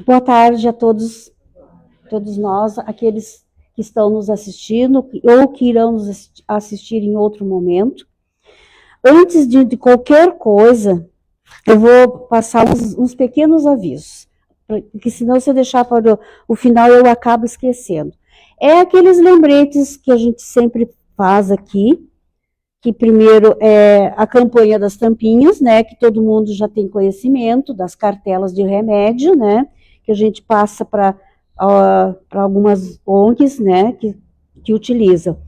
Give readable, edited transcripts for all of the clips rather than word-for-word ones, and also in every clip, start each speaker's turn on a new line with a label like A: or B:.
A: Boa tarde a todos nós, aqueles que estão nos assistindo ou que irão nos assistir em outro momento. Antes de qualquer coisa, eu vou passar uns pequenos avisos, porque senão se eu deixar para o final eu acabo esquecendo. É aqueles lembretes que a gente sempre faz aqui, que primeiro é a campanha das tampinhas, né, que todo mundo já tem conhecimento, das cartelas de remédio, né, que a gente passa para algumas ONGs, né, que utilizam.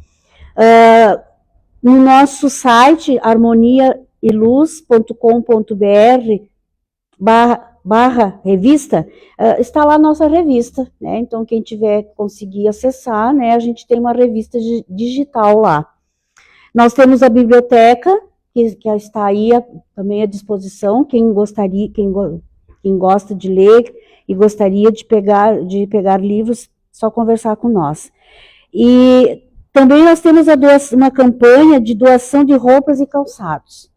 A: No nosso site, harmoniaeluz.com.br /revista, está lá a nossa revista, né, então quem tiver conseguir acessar, né, a gente tem uma revista digital lá. Nós temos a biblioteca, que está aí também à disposição, quem gosta de ler e gostaria de pegar livros, só conversar com nós. E também nós temos uma campanha de doação de roupas e calçados.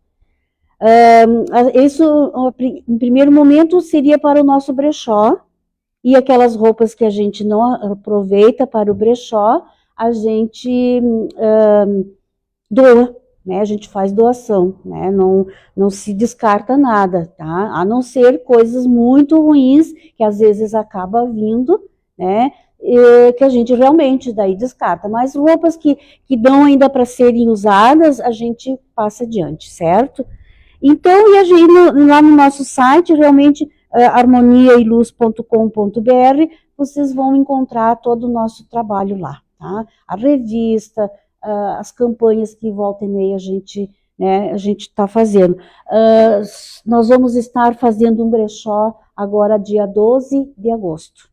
A: Isso, em primeiro momento, seria para o nosso brechó, e aquelas roupas que a gente não aproveita para o brechó, a gente doa, né? A gente faz doação, né? Não se descarta nada, tá? A não ser coisas muito ruins, que às vezes acaba vindo, né? Que a gente realmente daí descarta, mas roupas que dão ainda para serem usadas, a gente passa adiante, certo? Então, e a gente, lá no nosso site, realmente, harmoniaeluz.com.br, vocês vão encontrar todo o nosso trabalho lá, tá? A revista, as campanhas que volta e meia a gente está fazendo. Nós vamos estar fazendo um brechó agora dia 12 de agosto,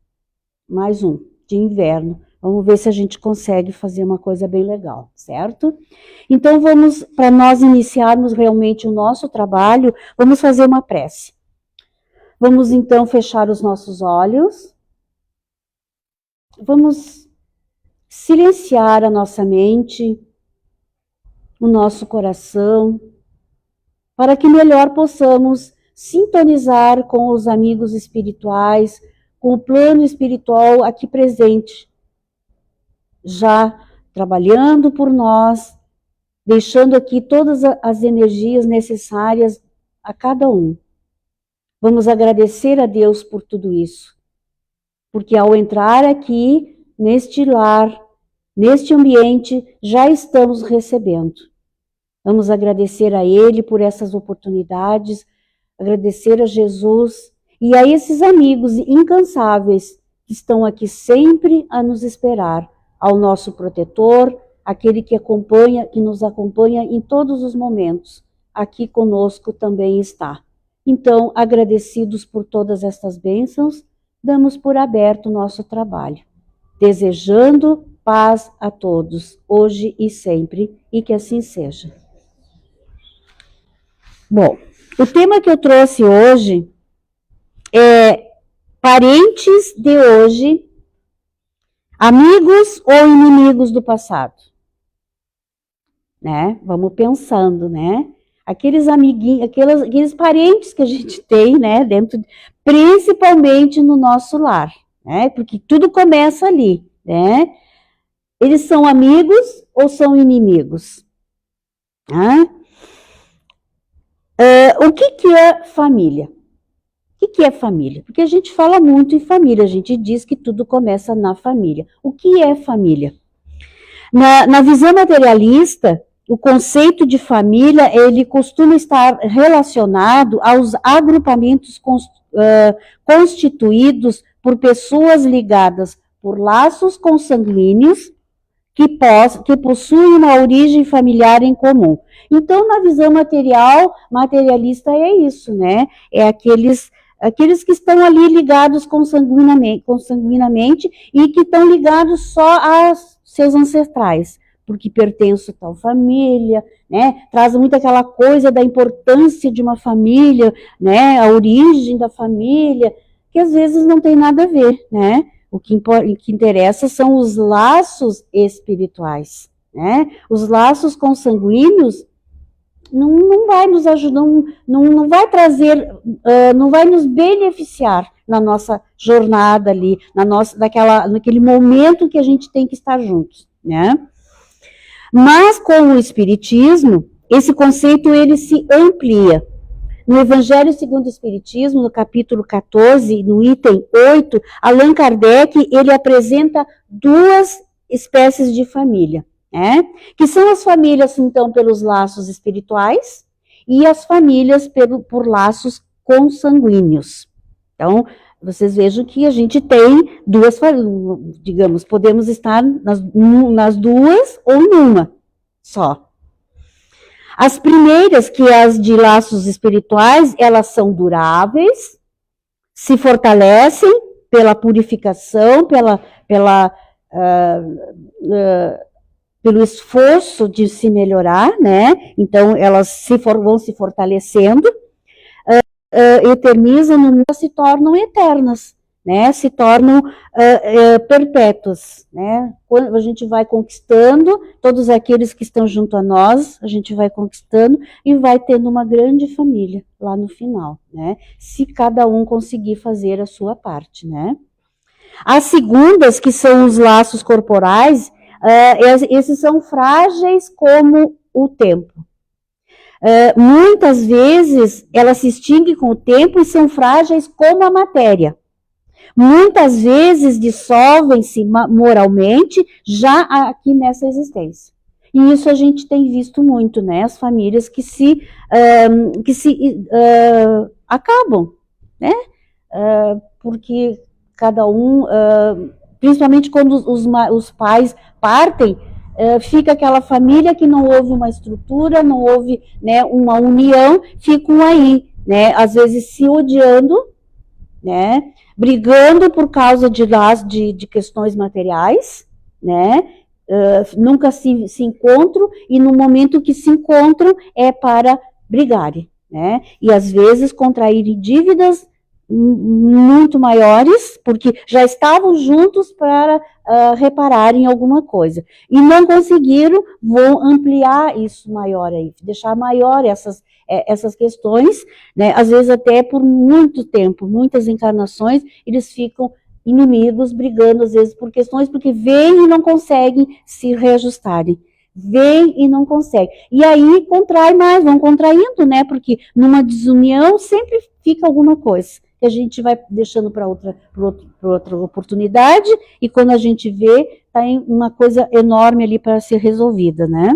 A: mais um, de inverno. Vamos ver se a gente consegue fazer uma coisa bem legal, certo? Então para nós iniciarmos realmente o nosso trabalho, vamos fazer uma prece. Vamos então fechar os nossos olhos. Vamos silenciar a nossa mente, o nosso coração, para que melhor possamos sintonizar com os amigos espirituais, com o plano espiritual aqui presente, já trabalhando por nós, deixando aqui todas as energias necessárias a cada um. Vamos agradecer a Deus por tudo isso, porque ao entrar aqui neste lar, neste ambiente, já estamos recebendo. Vamos agradecer a Ele por essas oportunidades, agradecer a Jesus e a esses amigos incansáveis que estão aqui sempre a nos esperar, ao nosso protetor, aquele que nos acompanha em todos os momentos, aqui conosco também está. Então, agradecidos por todas estas bênçãos, damos por aberto o nosso trabalho, desejando paz a todos, hoje e sempre, e que assim seja. Bom, o tema que eu trouxe hoje é parentes de hoje, amigos ou inimigos do passado? Né? Vamos pensando, né? Aqueles amiguinhos, aqueles parentes que a gente tem, né? Principalmente no nosso lar, né? Porque tudo começa ali, né? Eles são amigos ou são inimigos? O que é família? O que é família? Porque a gente fala muito em família, a gente diz que tudo começa na família. O que é família? Na visão materialista, o conceito de família, ele costuma estar relacionado aos agrupamentos constituídos por pessoas ligadas por laços consanguíneos que possuem uma origem familiar em comum. Então, na visão materialista é isso, né? É aqueles que estão ali ligados consanguinamente e que estão ligados só aos seus ancestrais, porque pertence a tal família, né? Traz muito aquela coisa da importância de uma família, né? A origem da família, que às vezes não tem nada a ver, né? O que interessa são os laços espirituais, né? Os laços consanguíneos não vai nos ajudar, não vai trazer, não vai nos beneficiar na nossa jornada ali, naquele momento que a gente tem que estar juntos, né? Mas com o Espiritismo, esse conceito ele se amplia. No Evangelho segundo o Espiritismo, no capítulo 14, no item 8, Allan Kardec, ele apresenta duas espécies de família, né? Que são as famílias, então, pelos laços espirituais e as famílias por laços consanguíneos. Então, vocês vejam que a gente tem duas famílias, digamos, podemos estar nas duas ou numa só. As primeiras, que as de laços espirituais, elas são duráveis, se fortalecem pela purificação, pelo esforço de se melhorar, né? Então, elas vão se fortalecendo, eternizam, se tornam eternas, né? Se tornam perpétuas, né? Quando a gente vai conquistando, todos aqueles que estão junto a nós, a gente vai conquistando e vai tendo uma grande família lá no final, né? Se cada um conseguir fazer a sua parte, né? As segundas, que são os laços corporais, esses são frágeis como o tempo. Muitas vezes elas se extinguem com o tempo e são frágeis como a matéria. Muitas vezes dissolvem-se moralmente já aqui nessa existência. E isso a gente tem visto muito, né? As famílias que se acabam, né? Porque cada um, principalmente quando os pais partem, fica aquela família que não houve uma estrutura, não houve, né, uma união, ficam aí, né? Às vezes se odiando, né? Brigando por causa de questões materiais, né? Nunca se encontram, e no momento que se encontram é para brigarem, né? E às vezes contraírem dívidas muito maiores, porque já estavam juntos para repararem alguma coisa. E não conseguiram, vão ampliar isso maior aí, deixar maior essas questões, né? Às vezes até por muito tempo, muitas encarnações, eles ficam inimigos, brigando às vezes por questões, porque vêm e não conseguem se reajustarem. Vêm e não conseguem. E aí contrai mais, vão contraindo, né? Porque numa desunião sempre fica alguma coisa que a gente vai deixando para outra oportunidade, e quando a gente vê, tá em uma coisa enorme ali para ser resolvida, né?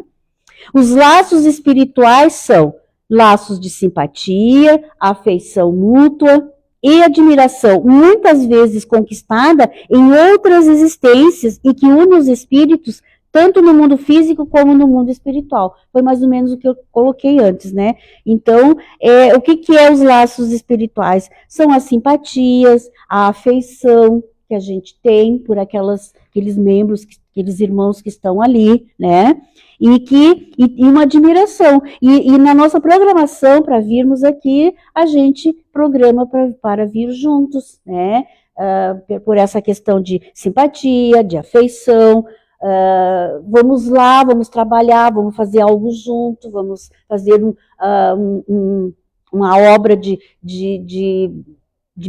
A: Os laços espirituais são laços de simpatia, afeição mútua e admiração, muitas vezes conquistada em outras existências e que une os espíritos tanto no mundo físico como no mundo espiritual. Foi mais ou menos o que eu coloquei antes, né? Então, o que é os laços espirituais? São as simpatias, a afeição que a gente tem por aqueles membros, aqueles irmãos que estão ali, né? E uma admiração. E na nossa programação, para virmos aqui, a gente programa para vir juntos, né? Por essa questão de simpatia, de afeição. Vamos lá, vamos trabalhar, vamos fazer algo junto, vamos fazer uma obra de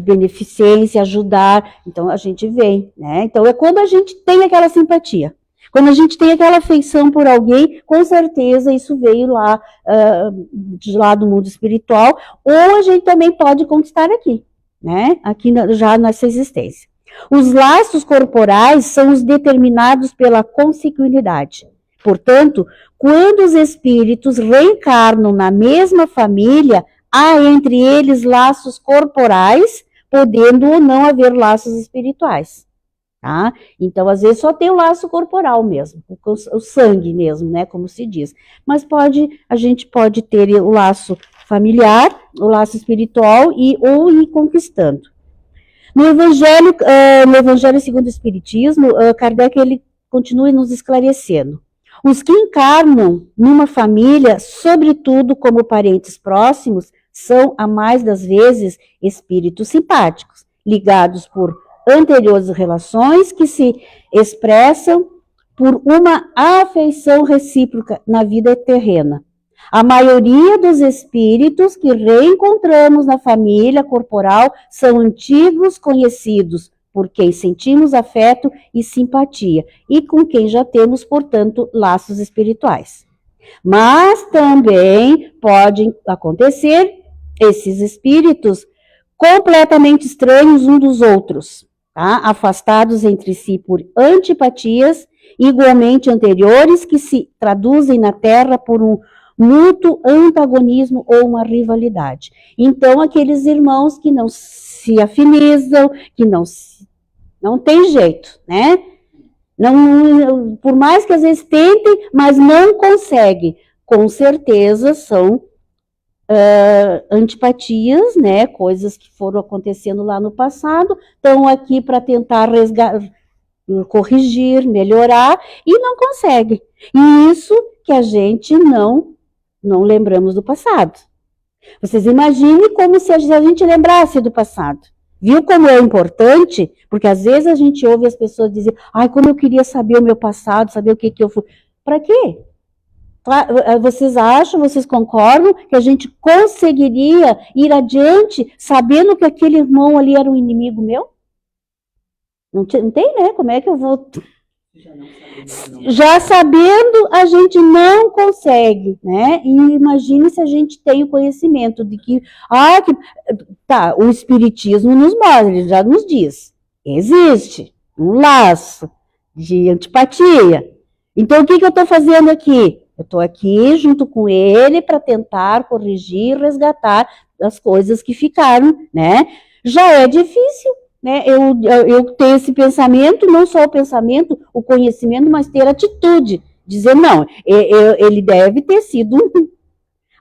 A: beneficência, ajudar. Então a gente vem, né? Então é quando a gente tem aquela simpatia, quando a gente tem aquela afeição por alguém, com certeza isso veio lá de lá do mundo espiritual, ou a gente também pode conquistar aqui, né? Aqui já nessa existência. Os laços corporais são os determinados pela consanguinidade. Portanto, quando os espíritos reencarnam na mesma família, há entre eles laços corporais, podendo ou não haver laços espirituais. Tá? Então, às vezes, só tem o laço corporal mesmo, o sangue mesmo, né, como se diz. Mas a gente pode ter o laço familiar, o laço espiritual, ou ir conquistando. No Evangelho segundo o Espiritismo, Kardec ele continua nos esclarecendo. Os que encarnam numa família, sobretudo como parentes próximos, são, a mais das vezes, espíritos simpáticos, ligados por anteriores relações que se expressam por uma afeição recíproca na vida terrena. A maioria dos espíritos que reencontramos na família corporal são antigos conhecidos, por quem sentimos afeto e simpatia, e com quem já temos, portanto, laços espirituais. Mas também pode acontecer esses espíritos completamente estranhos uns dos outros, tá? Afastados entre si por antipatias igualmente anteriores que se traduzem na Terra por um mútuo antagonismo ou uma rivalidade. Então, aqueles irmãos que não se afinizam, que não tem jeito, né? Não, por mais que às vezes tentem, mas não conseguem. Com certeza são antipatias, né? Coisas que foram acontecendo lá no passado, estão aqui para tentar corrigir, melhorar, e não conseguem. E isso que a gente não lembramos do passado. Vocês imaginem como se a gente lembrasse do passado. Viu como é importante? Porque às vezes a gente ouve as pessoas dizer, ai, como eu queria saber o meu passado, saber o que eu fui. Para quê? Vocês acham, vocês concordam que a gente conseguiria ir adiante sabendo que aquele irmão ali era um inimigo meu? Não tem, né? Como é que eu vou... Já sabendo, a gente não consegue, né? E imagine se a gente tem o conhecimento de que, tá, o Espiritismo nos mostra, ele já nos diz, existe um laço de antipatia. Então, o que eu estou fazendo aqui? Eu estou aqui junto com ele para tentar corrigir, resgatar as coisas que ficaram, né? Já é difícil, né? Eu ter esse pensamento, não só o pensamento, o conhecimento, mas ter atitude. Dizer, não, ele deve ter sido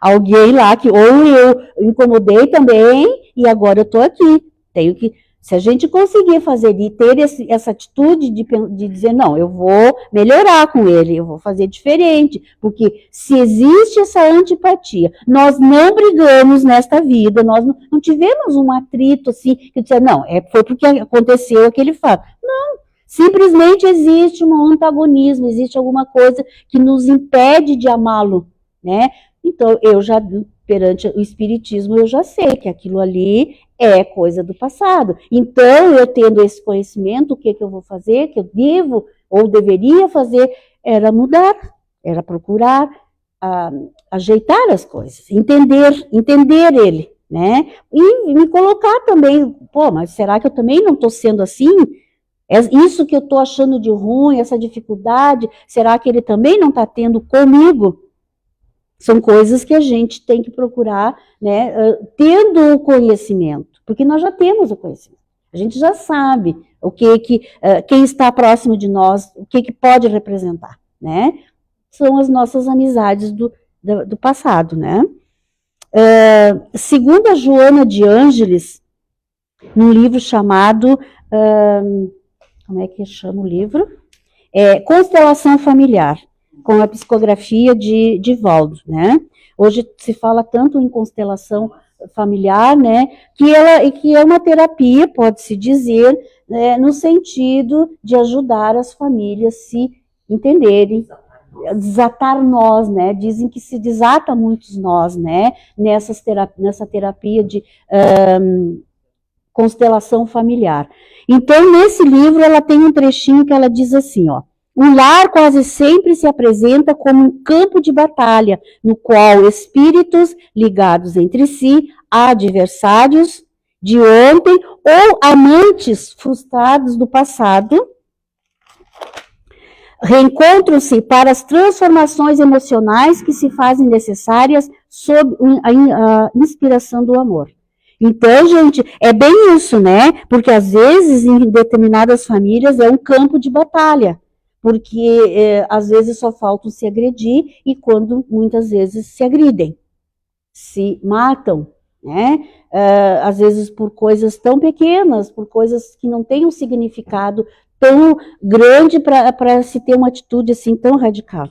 A: alguém lá que ou eu incomodei também e agora eu estou aqui. Tenho que... Se a gente conseguir fazer e ter essa atitude de dizer, não, eu vou melhorar com ele, eu vou fazer diferente, porque se existe essa antipatia, nós não brigamos nesta vida, nós não tivemos um atrito assim, que dizer, não, foi porque aconteceu aquele fato. Não, simplesmente existe um antagonismo, existe alguma coisa que nos impede de amá-lo, né? Então, eu já, perante o Espiritismo, eu já sei que aquilo ali é coisa do passado. Então, eu tendo esse conhecimento, o que eu vou fazer, que eu devo ou deveria fazer, era mudar, era procurar ajeitar as coisas, entender ele, né? E me colocar também, mas será que eu também não estou sendo assim? Isso que eu estou achando de ruim, essa dificuldade, será que ele também não está tendo comigo? São coisas que a gente tem que procurar, né, tendo o conhecimento, porque nós já temos o conhecimento. A gente já sabe o quem está próximo de nós, o que pode representar, né? São as nossas amizades do passado, né? Segundo a Joana de Ângeles, num livro chamado, como é que chama o livro? Constelação Familiar, com a psicografia de Valdo, né? Hoje se fala tanto em constelação familiar, né? Que é uma terapia, pode-se dizer, né, no sentido de ajudar as famílias a se entenderem, desatar nós, né? Dizem que se desata muitos nós, né? Nessa terapia de constelação familiar. Então, nesse livro, ela tem um trechinho que ela diz assim, ó: o lar quase sempre se apresenta como um campo de batalha, no qual espíritos ligados entre si, adversários de ontem ou amantes frustrados do passado, reencontram-se para as transformações emocionais que se fazem necessárias sob a inspiração do amor. Então, gente, é bem isso, né? Porque às vezes, em determinadas famílias, é um campo de batalha. Porque às vezes só faltam se agredir e quando muitas vezes se agridem, se matam, né? Às vezes por coisas tão pequenas, por coisas que não têm um significado tão grande para se ter uma atitude assim tão radical.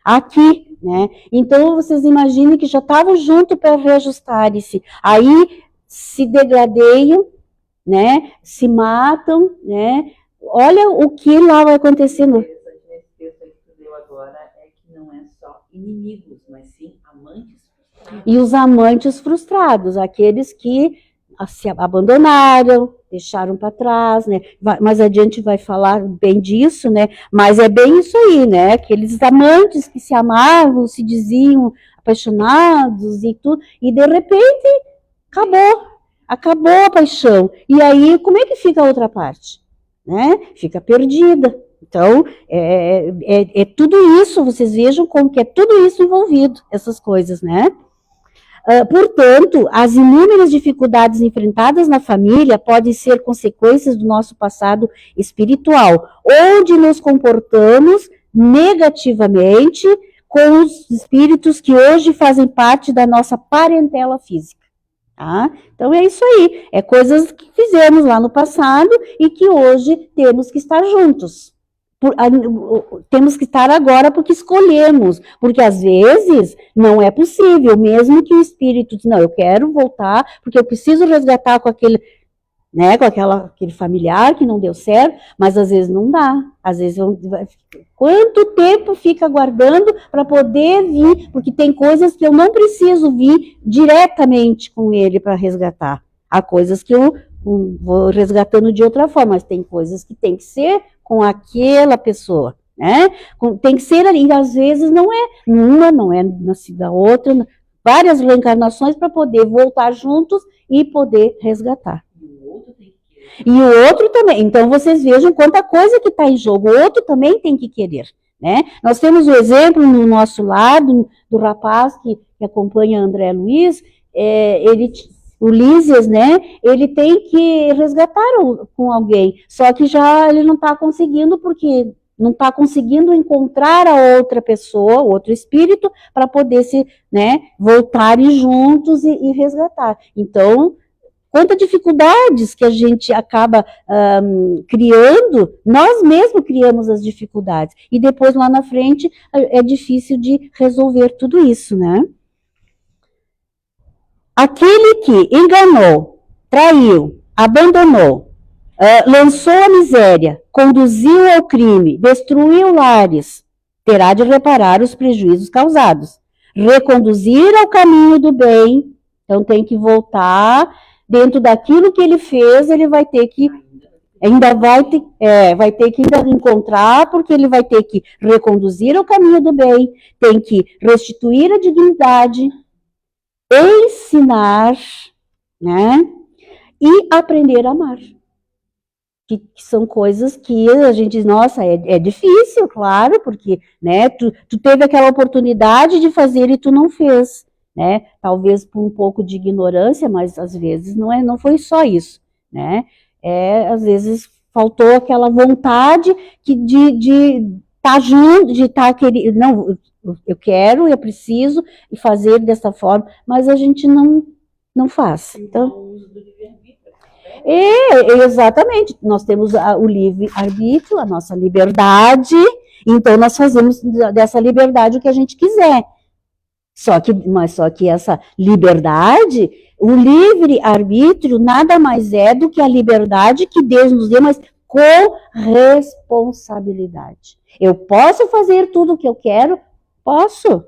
A: Aqui, né? Então vocês imaginem que já estavam juntos para reajustarem-se, aí se degradeiam, né? Se matam, né? Olha o que lá vai acontecendo.
B: Esse texto que tu deu agora é que não é só inimigos, mas sim amantes frustrados.
A: E os amantes frustrados, aqueles que se abandonaram, deixaram para trás, né? Mais adiante vai falar bem disso, né? Mas é bem isso aí, né? Aqueles amantes que se amavam, se diziam apaixonados e tudo, e de repente acabou a paixão. E aí, como é que fica a outra parte? Né? Fica perdida. Então, é tudo isso, vocês vejam como que é tudo isso envolvido, essas coisas, né? Portanto, as inúmeras dificuldades enfrentadas na família podem ser consequências do nosso passado espiritual, onde nos comportamos negativamente com os espíritos que hoje fazem parte da nossa parentela física. Tá? Então é isso aí, é coisas que fizemos lá no passado e que hoje temos que estar juntos. Temos que estar agora porque escolhemos, porque às vezes não é possível, mesmo que o espírito diz, não, eu quero voltar, porque eu preciso resgatar com aquele, né, com aquele familiar que não deu certo, mas às vezes não dá, às vezes quanto tempo fica aguardando para poder vir, porque tem coisas que eu não preciso vir diretamente com ele para resgatar, há coisas que eu vou resgatando de outra forma, mas tem coisas que tem que ser com aquela pessoa, né? Tem que ser ali, às vezes não é uma, não é nascida outra, várias reencarnações para poder voltar juntos e poder resgatar. E o outro também. Então vocês vejam quanta coisa que está em jogo. O outro também tem que querer, né? Nós temos o exemplo no nosso lado do rapaz que acompanha André Luiz, o Lísias, né, ele tem que resgatar com alguém, só que já ele não está conseguindo, porque não está conseguindo encontrar a outra pessoa, outro espírito, para poder se, né, voltarem juntos e resgatar. Então, quantas dificuldades que a gente acaba criando, nós mesmos criamos as dificuldades, e depois lá na frente é difícil de resolver tudo isso, né? Aquele que enganou, traiu, abandonou, lançou a miséria, conduziu ao crime, destruiu lares, terá de reparar os prejuízos causados, reconduzir ao caminho do bem, então tem que voltar dentro daquilo que ele fez, ele vai ter que vai ter que ainda encontrar, porque ele vai ter que reconduzir ao caminho do bem, tem que restituir a dignidade, ensinar, né, e aprender a amar. Que são coisas que a gente diz, nossa, é difícil, claro, porque, né, tu teve aquela oportunidade de fazer e tu não fez, né, talvez por um pouco de ignorância, mas às vezes não foi só isso, né, às vezes faltou aquela vontade de estar junto, de estar querendo, não, eu quero, eu preciso fazer dessa forma, mas a gente não faz. Então, exatamente, nós temos o livre-arbítrio, a nossa liberdade, então nós fazemos dessa liberdade o que a gente quiser. Só que essa liberdade, o livre-arbítrio nada mais é do que a liberdade que Deus nos deu, mas com responsabilidade. Eu posso fazer tudo o que eu quero? Posso,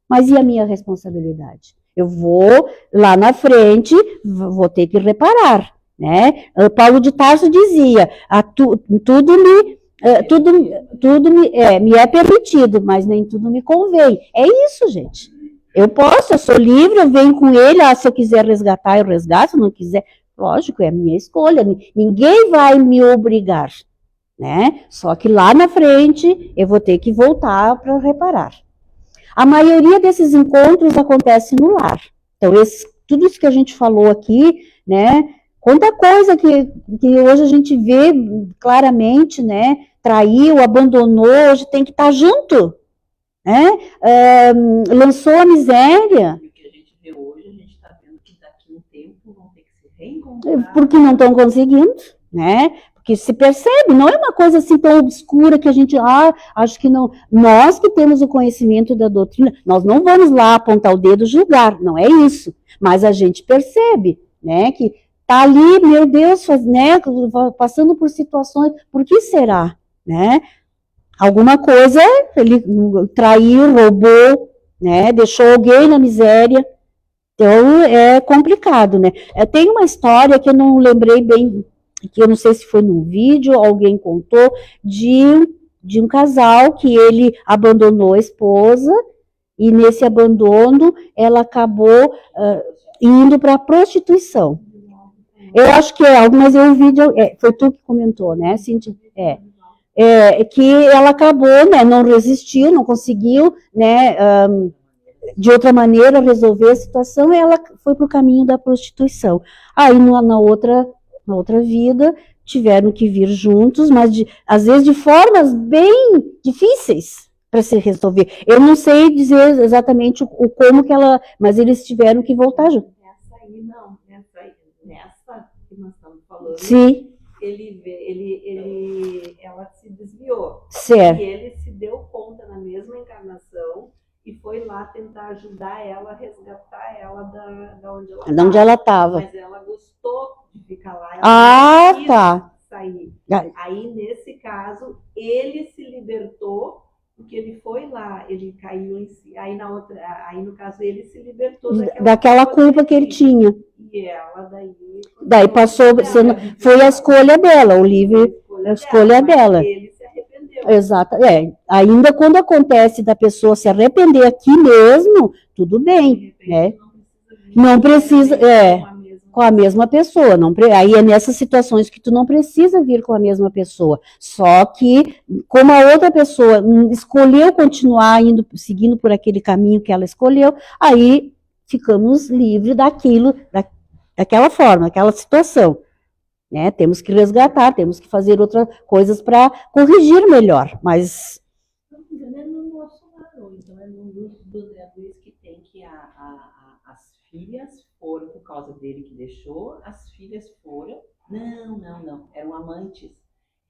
A: mas e a minha responsabilidade? Eu vou lá na frente, vou ter que reparar, né? Paulo de Tarso dizia, tudo me é permitido, mas nem tudo me convém. É isso, gente. Eu sou livre, eu venho com ele, se eu quiser resgatar, eu resgato, se não quiser, lógico, é a minha escolha, ninguém vai me obrigar, né? Só que lá na frente eu vou ter que voltar para reparar. A maioria desses encontros acontece no lar. Então, tudo isso que a gente falou aqui, né? Quanta coisa que hoje a gente vê claramente, né? Traiu, abandonou, hoje tem que estar junto, né? Lançou a miséria.
B: O que a gente vê hoje, a gente está vendo que daqui a um tempo vão ter que se reencontrar.
A: Porque não estão conseguindo, né? Porque se percebe, não é uma coisa assim tão obscura que a gente, acho que não. Nós que temos o conhecimento da doutrina, nós não vamos lá apontar o dedo, julgar, não é isso. Mas a gente percebe, né, que tá ali, meu Deus, né, passando por situações, por que será, né? Alguma coisa, ele traiu, roubou, né? Deixou alguém na miséria. Então, é complicado, né? Tem uma história que eu não lembrei bem, que eu não sei se foi num vídeo, alguém contou, de um casal que ele abandonou a esposa, e nesse abandono ela acabou indo para a prostituição. Eu acho que é algo, mas eu vi, foi tu que comentou, né, Cíntia? Que ela acabou, né, não resistiu, não conseguiu, né, de outra maneira resolver a situação, e ela foi para o caminho da prostituição. Aí na outra vida tiveram que vir juntos, mas às vezes de formas bem difíceis para se resolver. Eu não sei dizer exatamente o como que ela, mas eles tiveram que voltar juntos.
B: Nessa que nós estamos falando.
A: Sim.
B: Ela se desviou.
A: Certo.
B: E ele se deu conta na mesma encarnação e foi lá tentar ajudar ela, resgatar ela da onde ela estava. Mas ela gostou de ficar lá. Ela
A: tá.
B: Sair. Aí, nesse caso, ele se libertou, porque ele foi lá, ele caiu em si. Aí, no caso, ele se libertou
A: daquela culpa que ele tinha.
B: E ela
A: daí passou, foi a escolha dela, o livre, a escolha dela.
B: Ele se arrependeu.
A: Exato, ainda quando acontece da pessoa se arrepender aqui mesmo, tudo bem, né? Não precisa, com a mesma pessoa, não, aí é nessas situações que tu não precisa vir com a mesma pessoa, só que como a outra pessoa escolheu continuar seguindo por aquele caminho que ela escolheu, aí ficamos livres daquela forma, daquela situação, né? Temos que resgatar, temos que fazer outras coisas para corrigir melhor, mas...
B: Não é no nosso lado, então é no dos que tem que as filhas foram por causa dele que deixou, as filhas foram, não, eram amantes,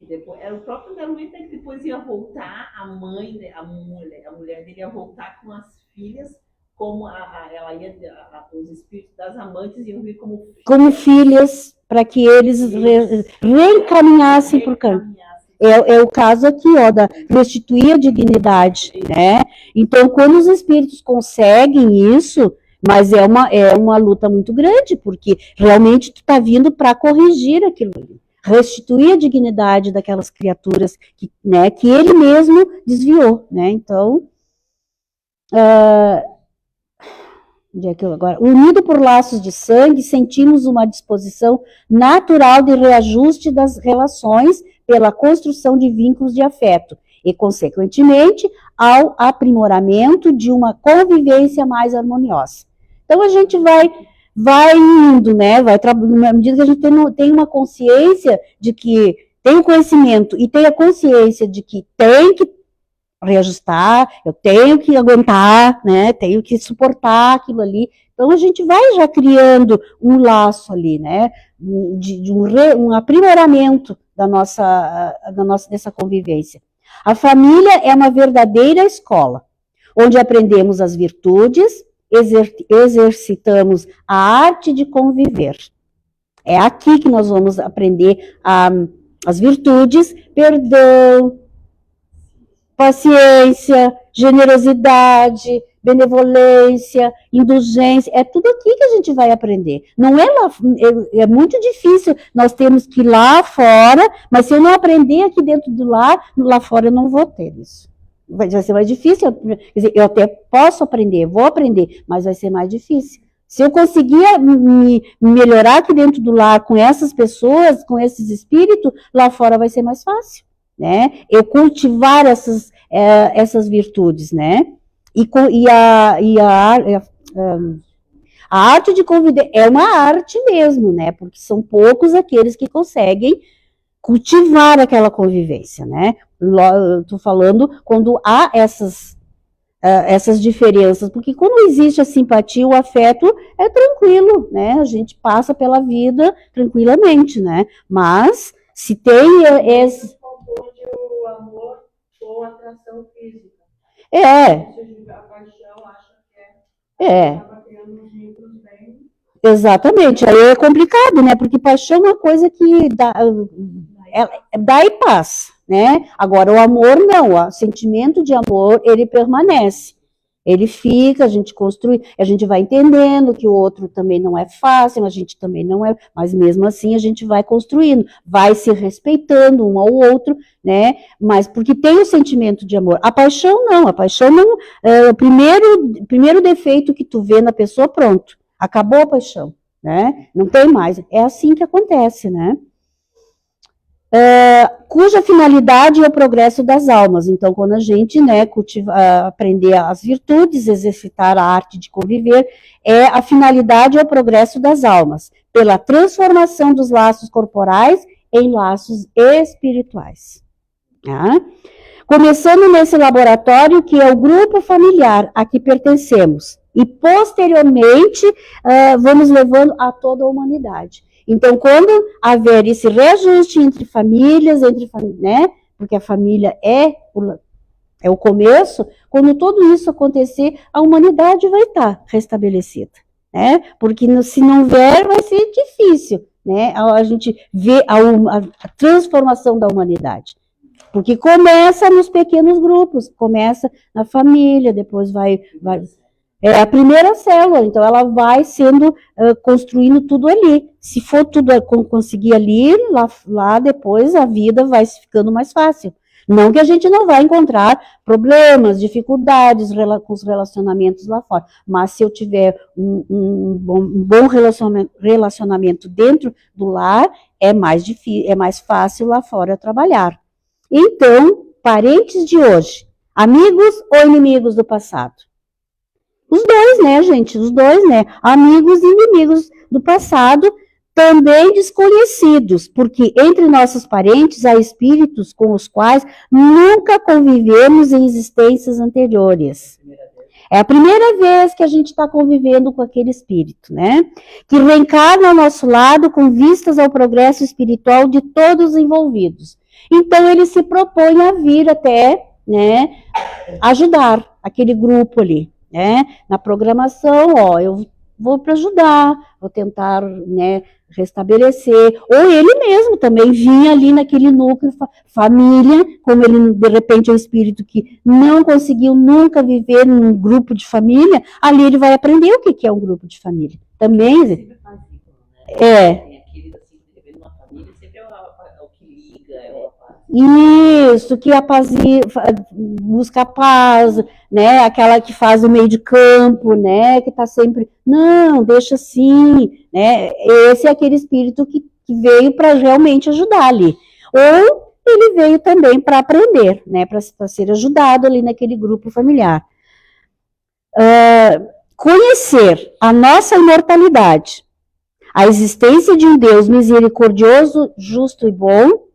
B: e depois, era o próprio garoto que depois ia voltar, a mulher dele ia voltar com as filhas, como ela ia, os espíritos das amantes iam vir como filhas, para que eles reencaminhassem por caminho. É o caso aqui, da restituir a dignidade, né? Então, quando os espíritos conseguem isso, mas é uma luta muito grande, porque realmente tu está vindo para corrigir aquilo ali, restituir a dignidade daquelas criaturas que ele mesmo desviou, né? Então, agora, unido por laços de sangue, sentimos uma disposição natural de reajuste das relações pela construção de vínculos de afeto e, consequentemente, ao aprimoramento de uma convivência mais harmoniosa. Então, a gente vai indo, né? Na medida que a gente tem uma consciência de que tem o conhecimento e tem a consciência de que tem que reajustar, eu tenho que aguentar, né? Tenho que suportar aquilo ali. Então, a gente vai já criando um laço ali, né? De um aprimoramento dessa convivência. A família é uma verdadeira escola, onde aprendemos as virtudes, exercitamos a arte de conviver. É aqui que nós vamos aprender as virtudes, perdão, paciência, generosidade, benevolência, indulgência, é tudo aqui que a gente vai aprender. Não é lá, é muito difícil, nós temos que ir lá fora, mas se eu não aprender aqui dentro do lá fora eu não vou ter isso. Vai ser mais difícil, quer dizer, eu até posso aprender, vou aprender, mas vai ser mais difícil. Se eu conseguir me melhorar aqui dentro do lar com essas pessoas, com esses espíritos, lá fora vai ser mais fácil, né? Eu cultivar essas virtudes, né? A arte de conviver é uma arte mesmo, né? Porque são poucos aqueles que conseguem cultivar aquela convivência, né? Estou falando quando há essas diferenças, porque quando existe a simpatia, o afeto é tranquilo, né? A gente passa pela vida tranquilamente, né? Mas se tem esse o amor ou atração física.
A: A
B: paixão acha
A: que
B: acaba criando uns vínculos bem...
A: Exatamente, aí é complicado, né? Porque paixão é uma coisa que dá e passa, né? Agora, o amor não, o sentimento de amor, ele permanece. Ele fica, a gente construi, a gente vai entendendo que o outro também não é fácil, a gente também não é, mas mesmo assim a gente vai construindo, vai se respeitando um ao outro, né? Mas porque tem o sentimento de amor. A paixão não, é o primeiro defeito que tu vê na pessoa, pronto, acabou a paixão, né? Não tem mais. É assim que acontece, né? Cuja finalidade é o progresso das almas. Então, quando a gente, né, aprender as virtudes, exercitar a arte de conviver, a finalidade é o progresso das almas, pela transformação dos laços corporais em laços espirituais. Tá? Começando nesse laboratório, que é o grupo familiar a que pertencemos, e posteriormente vamos levando a toda a humanidade. Então, quando haver esse reajuste entre famílias, né, porque a família é o começo, quando tudo isso acontecer, a humanidade vai estar restabelecida, né? Porque se não vier, vai ser difícil, né? A gente vê a transformação da humanidade. Porque começa nos pequenos grupos, começa na família, depois vai é a primeira célula, então ela vai sendo construindo tudo ali. Se for tudo conseguir ali, lá depois a vida vai ficando mais fácil. Não que a gente não vai encontrar problemas, dificuldades com os relacionamentos lá fora, mas se eu tiver um bom relacionamento dentro do lar, é mais difícil, é mais fácil lá fora trabalhar. Então, parentes de hoje, amigos ou inimigos do passado? Os dois, né, gente? Os dois, né? Amigos e inimigos do passado, também desconhecidos, porque entre nossos parentes há espíritos com os quais nunca convivemos em existências anteriores. É a primeira vez que a gente está convivendo com aquele espírito, né? Que reencarna ao nosso lado com vistas ao progresso espiritual de todos os envolvidos. Então, ele se propõe a vir até, né, ajudar aquele grupo ali. Na programação, eu vou para ajudar, vou tentar, né, restabelecer, ou ele mesmo também vinha ali naquele núcleo, família, como ele de repente é um espírito que não conseguiu nunca viver num grupo de família, ali ele vai aprender o que é um grupo de família. Também
B: sempre faz isso, né? Tem aqueles assim, que viver numa família, sempre é o que liga,
A: isso, que busca a paz, né? Aquela que faz o meio de campo, né? Que está sempre, não, deixa assim, né? Esse é aquele espírito que veio para realmente ajudar ali. Ou ele veio também para aprender, né? Para ser ajudado ali naquele grupo familiar. Conhecer a nossa imortalidade, a existência de um Deus misericordioso, justo e bom,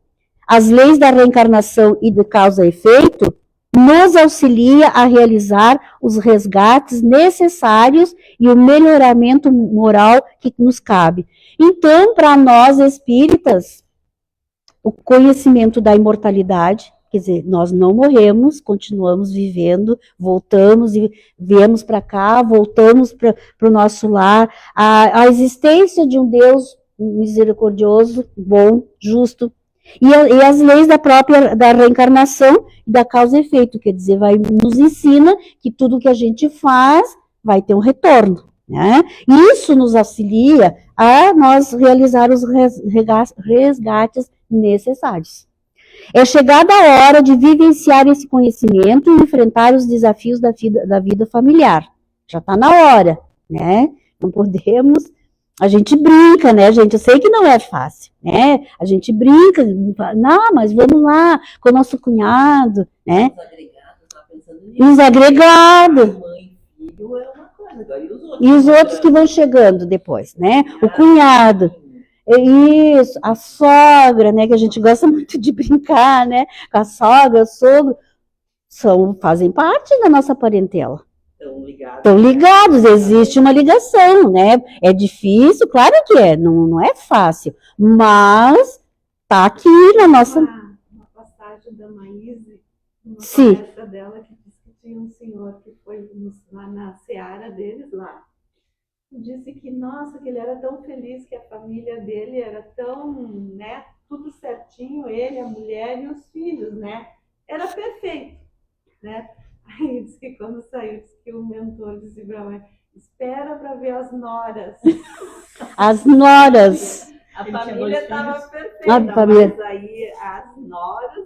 A: as leis da reencarnação e do causa e efeito, nos auxilia a realizar os resgates necessários e o melhoramento moral que nos cabe. Então, para nós espíritas, o conhecimento da imortalidade, quer dizer, nós não morremos, continuamos vivendo, voltamos e viemos para cá, voltamos para o nosso lar, a existência de um Deus misericordioso, bom, justo, e as leis da reencarnação e da causa e efeito, quer dizer, nos ensina que tudo que a gente faz vai ter um retorno, né? Isso nos auxilia a nós realizar os resgates necessários. É chegada a hora de vivenciar esse conhecimento e enfrentar os desafios da vida familiar. Já está na hora, né? Não podemos. A gente brinca, né, gente? Eu sei que não é fácil, né? A gente brinca, não, mas vamos lá com o nosso cunhado, né?
B: Os agregados, tá pensando nisso.
A: Os agregados.
B: Mãe, filho é uma coisa, agora
A: e os outros que vão chegando depois, né? O cunhado. Isso, a sogra, né? Que a gente gosta muito de brincar, né? Com a sogra, o sogro, fazem parte da nossa parentela. Estão ligados, existe uma ligação, né? É difícil, claro que é, não é fácil, mas tá aqui na nossa.
C: Uma passagem da Maíse, uma
A: Sim.
C: palestra dela, que disse que tinha um senhor que foi lá na seara deles lá. Disse que, nossa, que ele era tão feliz, que a família dele era tão, né, tudo certinho, ele, a mulher e os filhos, né? Era perfeito, né? Aí disse que quando saiu, disse que que o mentor disse para mim, espera para ver as noras.
A: As noras.
C: A
B: Ele tinha
C: família
B: dois
C: estava
B: filhos.
C: perfeita,
A: A família-
C: mas aí as noras...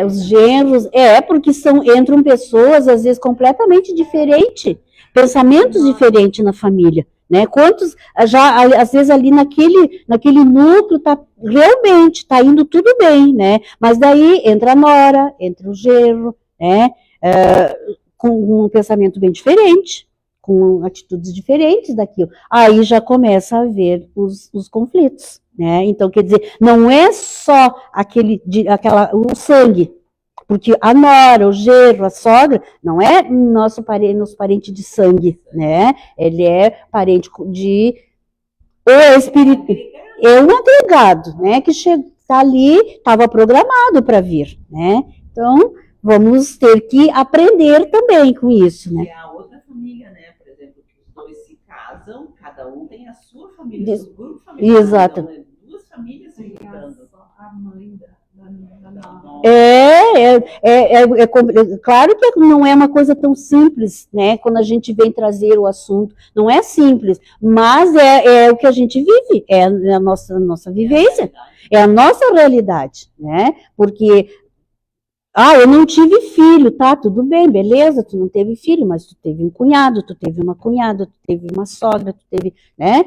A: Os genros, porque entram pessoas, às vezes, completamente diferentes, pensamentos diferentes na família, né? Quantos, já, às vezes, ali naquele núcleo, realmente tá indo tudo bem, né? Mas daí entra a nora, entra o genro, né? Com um pensamento bem diferente, com atitudes diferentes daquilo. Aí já começa a haver os conflitos, né? Então, quer dizer, não é só o sangue, porque a nora, o genro, a sogra, não é nosso parente de sangue, né? Ele é parente é um agregado, né? Que está ali, estava programado para vir, né? Então, vamos ter que aprender também com isso, né?
B: E a outra família, né? Por exemplo, que os dois se casam, cada um tem a sua família, seu grupo familiar.
A: Exato.
B: Então, é duas famílias se juntando.
C: A mãe da nora.
A: Claro que não é uma coisa tão simples, né? Quando a gente vem trazer o assunto, não é simples, mas é o que a gente vive, é a nossa vivência, é a nossa realidade, né? Porque eu não tive filho, tá? Tudo bem, beleza, tu não teve filho, mas tu teve um cunhado, tu teve uma cunhada, tu teve uma sogra, tu teve, né?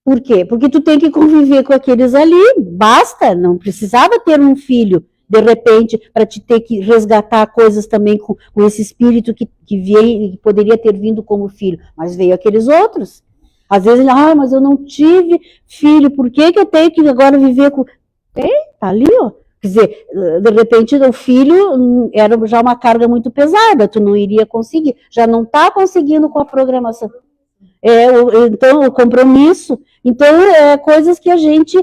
A: Por quê? Porque tu tem que conviver com aqueles ali, basta, não precisava ter um filho, de repente, para te ter que resgatar coisas também com esse espírito que veio, que poderia ter vindo como filho, mas veio aqueles outros. Às vezes ele, mas eu não tive filho, por que eu tenho que agora viver com... Tá ali, ó. Quer dizer, de repente o filho era já uma carga muito pesada, tu não iria conseguir, já não está conseguindo com a programação. Então, o compromisso. Então, coisas que a gente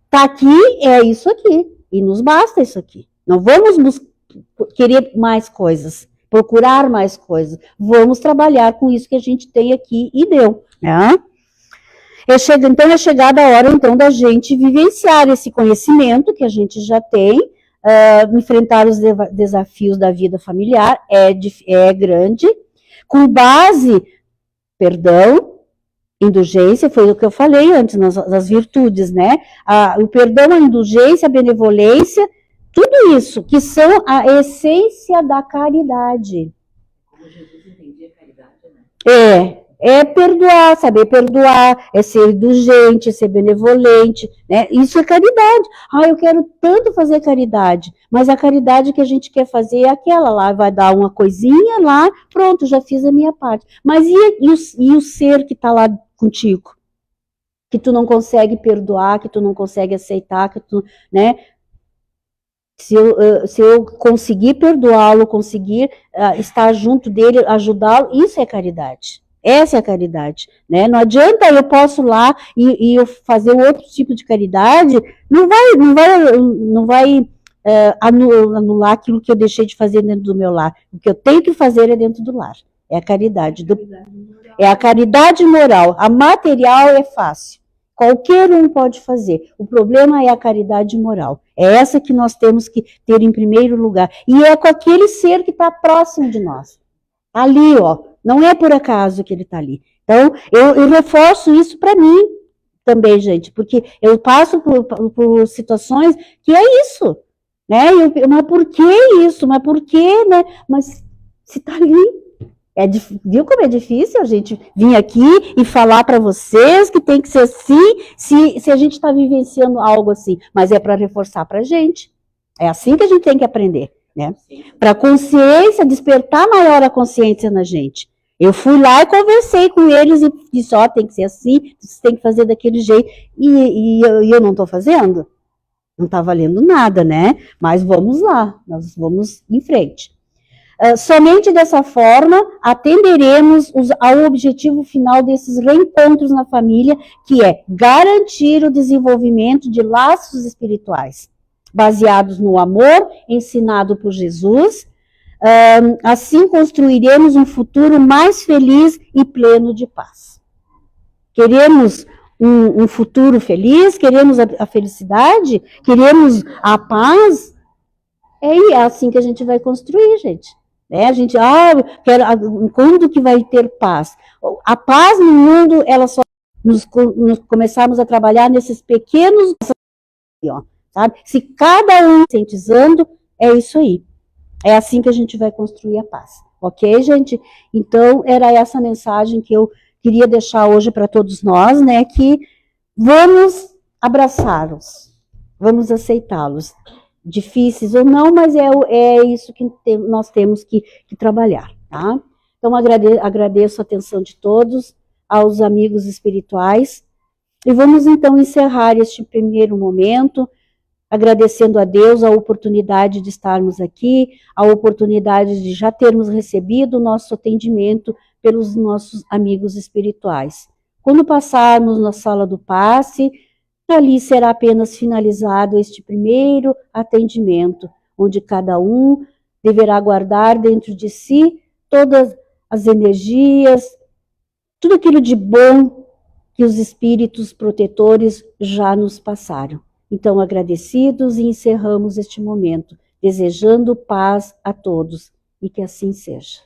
A: tá aqui, é isso aqui, e nos basta isso aqui. Não vamos querer mais coisas, procurar mais coisas. Vamos trabalhar com isso que a gente tem aqui e deu, né? Então, é chegada a hora, então, da gente vivenciar esse conhecimento que a gente já tem, enfrentar os desafios da vida familiar, é grande, com base, perdão, indulgência, foi o que eu falei antes, nas virtudes, né? O perdão, a indulgência, a benevolência, tudo isso, que são a essência da caridade.
B: Como Jesus entendia a caridade, né?
A: É perdoar, saber perdoar, é ser indulgente, é ser benevolente, né? Isso é caridade. Eu quero tanto fazer caridade, mas a caridade que a gente quer fazer é aquela lá, vai dar uma coisinha lá, pronto, já fiz a minha parte. Mas e o ser que está lá contigo? Que tu não consegue perdoar, que tu não consegue aceitar, que tu, né? Se eu conseguir perdoá-lo, conseguir estar junto dele, ajudá-lo, isso é caridade. Essa é a caridade, né? Não adianta eu posso lá e eu fazer outro tipo de caridade, não vai anular aquilo que eu deixei de fazer dentro do meu lar. O que eu tenho que fazer é dentro do lar. É a caridade. É a caridade moral. A material é fácil. Qualquer um pode fazer. O problema é a caridade moral. É essa que nós temos que ter em primeiro lugar. E é com aquele ser que está próximo de nós. Ali, ó. Não é por acaso que ele está ali. Então, eu reforço isso para mim também, gente, porque eu passo por situações que é isso, né? Mas por que isso? Mas por que, né? Mas se está ali, viu como é difícil a gente vir aqui e falar para vocês que tem que ser assim, se a gente está vivenciando algo assim, mas é para reforçar para a gente. É assim que a gente tem que aprender, né? Para a consciência, despertar maior a consciência na gente. Eu fui lá e conversei com eles e disse, tem que ser assim, você tem que fazer daquele jeito, e eu não estou fazendo. Não está valendo nada, né? Mas vamos lá, nós vamos em frente. Somente dessa forma atenderemos ao objetivo final desses reencontros na família, que é garantir o desenvolvimento de laços espirituais, baseados no amor ensinado por Jesus. Assim construiremos um futuro mais feliz e pleno de paz. Queremos um futuro feliz? Queremos a felicidade? Queremos a paz? É assim que a gente vai construir, gente. Né? A gente, quando que vai ter paz? A paz no mundo, ela só nos começarmos a trabalhar nesses pequenos, ó, sabe? Se cada um conscientizando, é isso aí. É assim que a gente vai construir a paz. Ok, gente? Então, era essa mensagem que eu queria deixar hoje para todos nós, né? Que vamos abraçá-los, vamos aceitá-los. Difíceis ou não, mas é isso que nós temos que trabalhar, tá? Então, agradeço a atenção de todos, aos amigos espirituais, e vamos então encerrar este primeiro momento, agradecendo a Deus a oportunidade de estarmos aqui, a oportunidade de já termos recebido o nosso atendimento pelos nossos amigos espirituais. Quando passarmos na sala do passe, ali será apenas finalizado este primeiro atendimento, onde cada um deverá guardar dentro de si todas as energias, tudo aquilo de bom que os espíritos protetores já nos passaram. Então, agradecidos, e encerramos este momento, desejando paz a todos, e que assim seja.